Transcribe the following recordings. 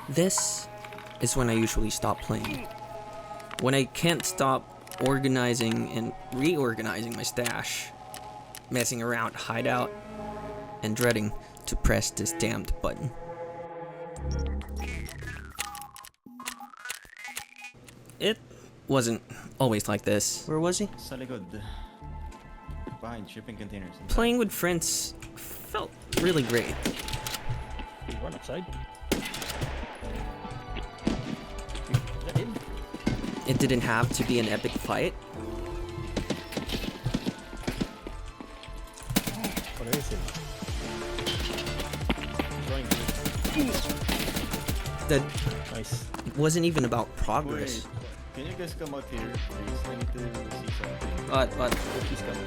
This is when I usually stop playing. When I can't stop organizing and reorganizing my stash, messing around hideout, and dreading to press this damned button. It wasn't always like this. Where was he? Sa likod. Behind shipping containers. Playing with friends felt really great. You run outside? It didn't have to be an epic fight. What is it? That Nice. it wasn't even about progress. Wait, can you guys come out here, please? I need to see something. What? He's coming.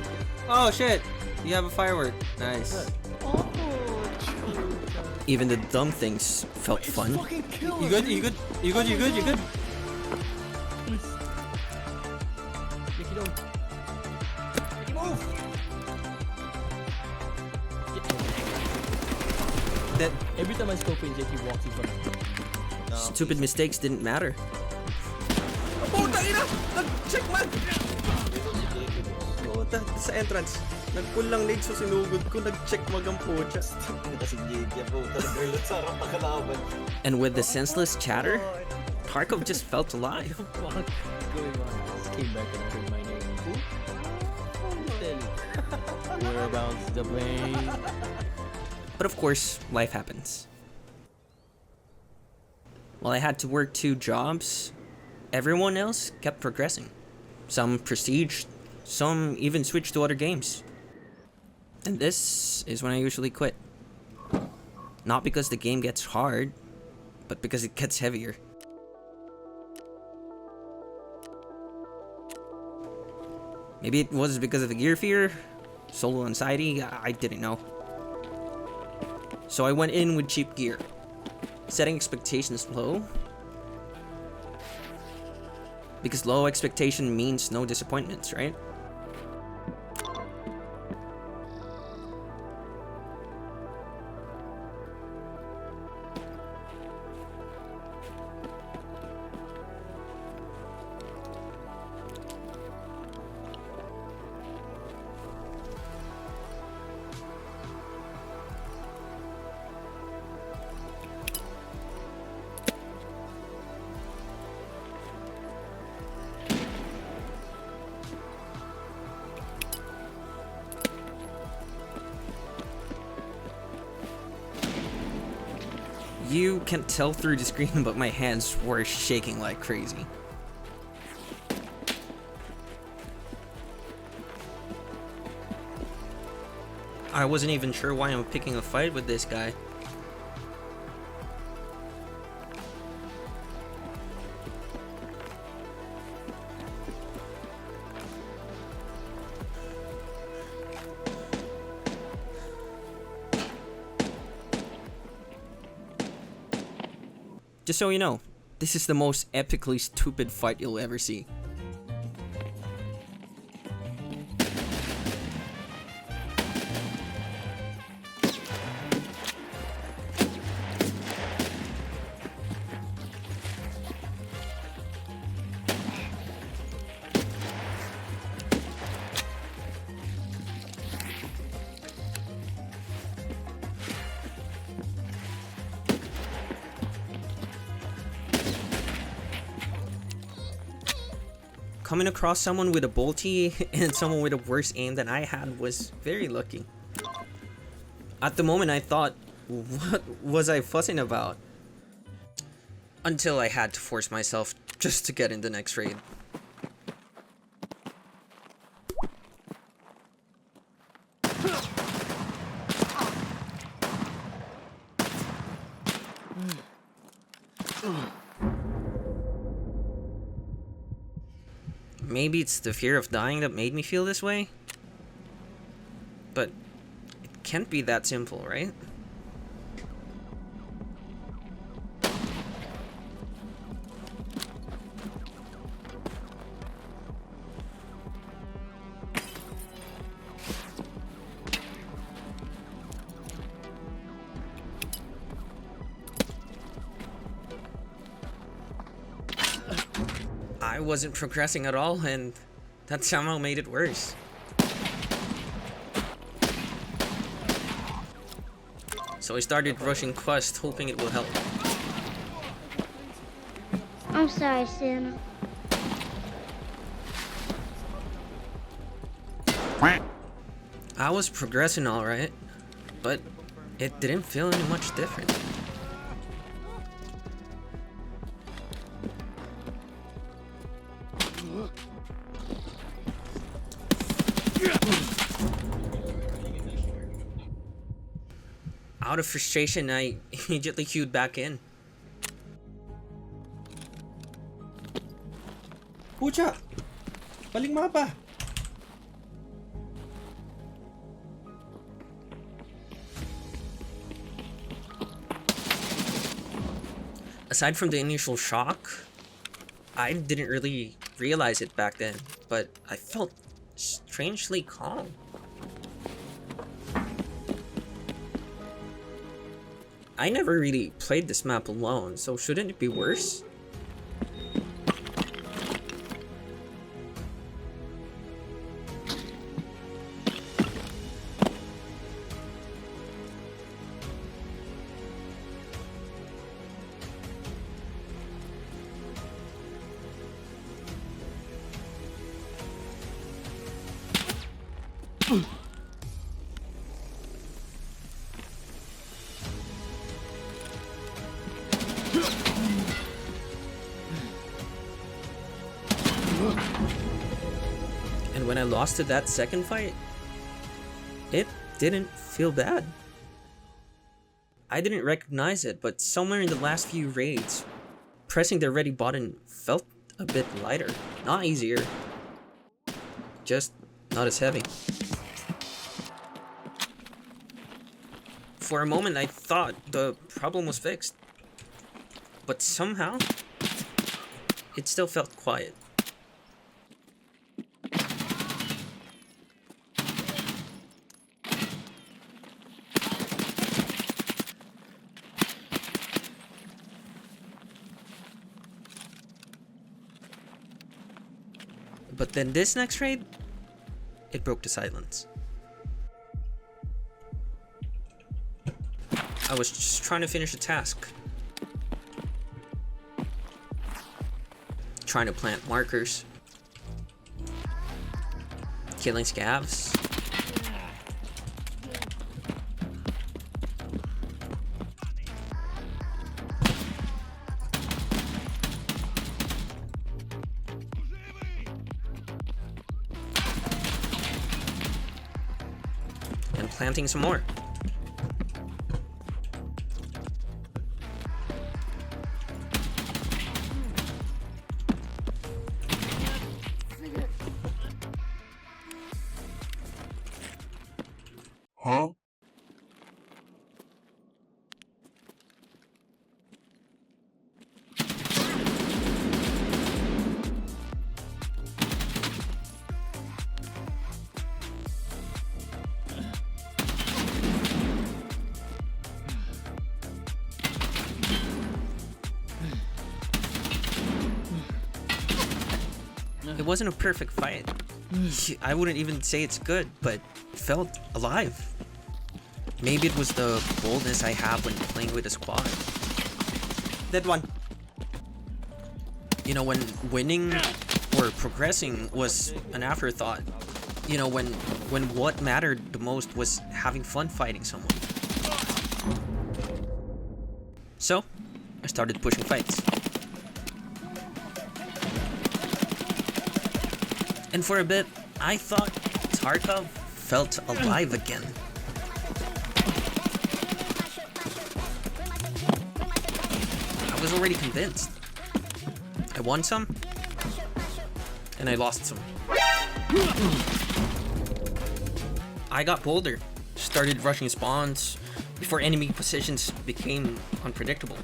Oh shit! You have a firework. Nice. Oh, Even the dumb things felt fun. fucking killer. You good? You good? You good? You good? You good? Please. Mickey, don't. Mickey, move! That Every time I scope in, Jackie walks in front of me. stupid mistakes didn't matter. Puta ina! Nag-check man! Puta, sa entrance. Nag-pull lang nade so sinugod ko. Nag-check magang pucha. And with the senseless chatter, Tarkov just felt alive. What is going on? Just came back and I heard my name. Who? Whereabouts the plane? But of course, life happens. While I had to work 2 jobs, everyone else kept progressing. Some prestiged, some even switched to other games. And this is when I usually quit. Not because the game gets hard, but because it gets heavier. Maybe it was because of the gear fear, solo anxiety, I didn't know. So I went in with cheap gear, setting expectations low. Because low expectation means no disappointments, right? You can't tell through the screen, but my hands were shaking like crazy. I wasn't even sure why I'm picking a fight with this guy. Just so you know, this is the most epically stupid fight you'll ever see. Coming across someone with a bolty and someone with a worse aim than I had was very lucky. At the moment I thought, what was I fussing about? Until I had to force myself just to get in the next raid. Maybe it's the fear of dying that made me feel this way? But it can't be that simple, right? I wasn't progressing at all, and that somehow made it worse. So I started rushing quest, hoping it will help. I'm sorry, Santa. I was progressing alright, but it didn't feel any much different. Out of frustration, I immediately queued back in. Pucha! Maling mapa! Aside from the initial shock, I didn't really realize it back then, but I felt strangely calm. I never really played this map alone, so shouldn't it be worse? And when I lost to that second fight, it didn't feel bad. I didn't recognize it, but somewhere in the last few raids, pressing the ready button felt a bit lighter. Not easier, just not as heavy. For a moment I thought the problem was fixed, but somehow it still felt quiet. But then this next raid, it broke the silence. I was just trying to finish a task. Trying to plant markers. Killing scavs. And planting some more. Huh? It wasn't a perfect fight. I wouldn't even say it's good, but it felt alive. Maybe it was the boldness I have when playing with a squad. That one. You know, when winning or progressing was an afterthought. You know, when what mattered the most was having fun fighting someone. So, I started pushing fights. And for a bit, I thought Tarkov felt alive again. I was already convinced. I won some, and I lost some. I got bolder, started rushing spawns before enemy positions became unpredictable.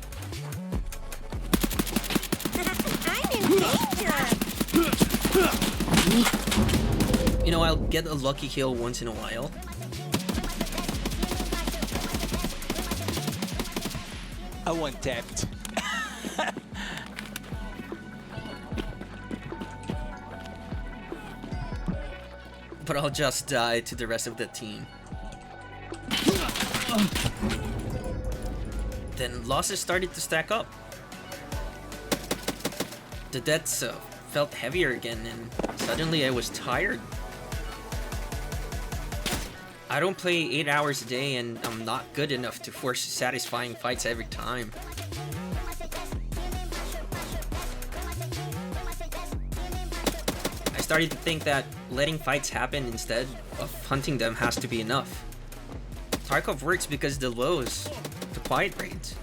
I'm in danger! You know, I'll get a lucky kill once in a while. I want tapped. but I'll just die to the rest of the team. Then losses started to stack up. The deaths felt heavier again, and suddenly I was tired. I don't play 8 hours a day, and I'm not good enough to force satisfying fights every time. I started to think that letting fights happen instead of hunting them has to be enough. Tarkov works because the lows, the quiet raids.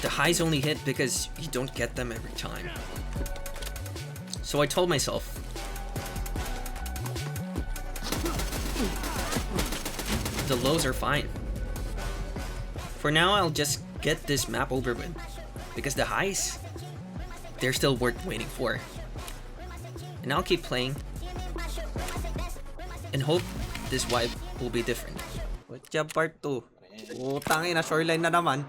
The highs only hit because you don't get them every time. So I told myself, the lows are fine. For now, I'll just get this map over with, because the highs, they're still worth waiting for. And I'll keep playing, and hope this vibe will be different. What's up, part 2? Utang ina, shoreline na naman.